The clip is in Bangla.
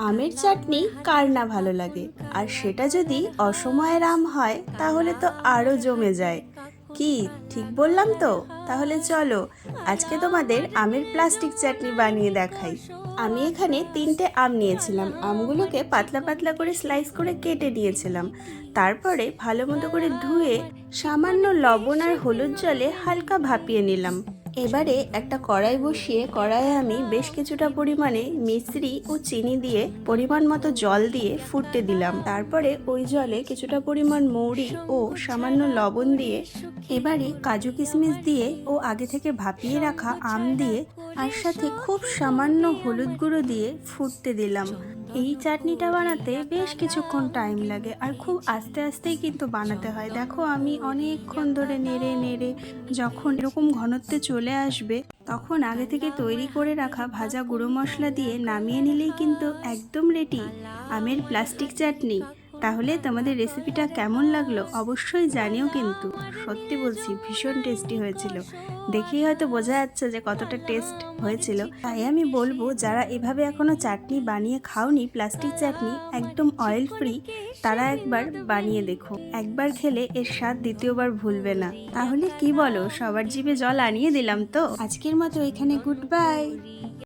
আমের চাটনি কার না ভালো লাগে, আর সেটা যদি অসময়ের আম হয় তাহলে তো আরো জমে যায়। কি ঠিক বললাম তো? তাহলে চলো আজকে তোমাদের আমের প্লাস্টিক চাটনি বানিয়ে দেখাই। আমি এখানে 3টে আম নিয়েছিলাম। আমগুলোকে পাতলা পাতলা করে স্লাইস করে কেটে নিয়েছিলাম। তারপরে ভালো মতো করে ধুয়ে সামান্য লবণ আর হলুদ জলে হালকা ভাপিয়ে নিলাম। এবারে একটা কড়াই বসিয়ে কড়াইয়ে আমি বেশ কিছুটা পরিমাণে মিশ্রি ও চিনি দিয়ে পরিমাণ মতো জল দিয়ে ফুটতে দিলাম। তারপরে ওই জলে কিছুটা পরিমাণ মৌরি ও সামান্য লবণ দিয়ে এবারে কাজু কিশমিশ দিয়ে ও আগে থেকে ভাপিয়ে রাখা আম দিয়ে আর সাথে খুব সামান্য হলুদ গুঁড়ো দিয়ে ফুটতে দিলাম। এই চাটনিটা বানাতে বেশ কিছুক্ষণ টাইম লাগে আর খুব আস্তে আস্তেই কিন্তু বানাতে হয়। দেখো আমি অনেকক্ষণ ধরে নেড়ে নেড়ে যখন এরকম ঘনত্বে চলে আসবে তখন আগে থেকে তৈরি করে রাখা ভাজা গুঁড়ো মশলা দিয়ে নামিয়ে নিলেই কিন্তু একদম রেডি আমের প্লাস্টিক চাটনি। তাহলে তোমাদের রেসিপিটা কেমন লাগলো অবশ্যই জানিও, কিন্তু সত্যি বলছি ভীষণ টেস্টি হয়েছিল। দেখেই হয়তো বোঝা যাচ্ছে যে কতটা টেস্ট হয়েছিল। তাই আমি বলবো যারা এভাবে এখনো চাটনি বানিয়ে খাওনি, প্লাস্টিক চাটনি একদম অয়েল ফ্রি, তারা একবার বানিয়ে দেখো। একবার খেলে এর স্বাদ দ্বিতীয়বার ভুলবে না। তাহলে কি বলো, সবার জিভে জল আনিয়ে দিলাম তো। আজকের মতো এখানে গুড বাই।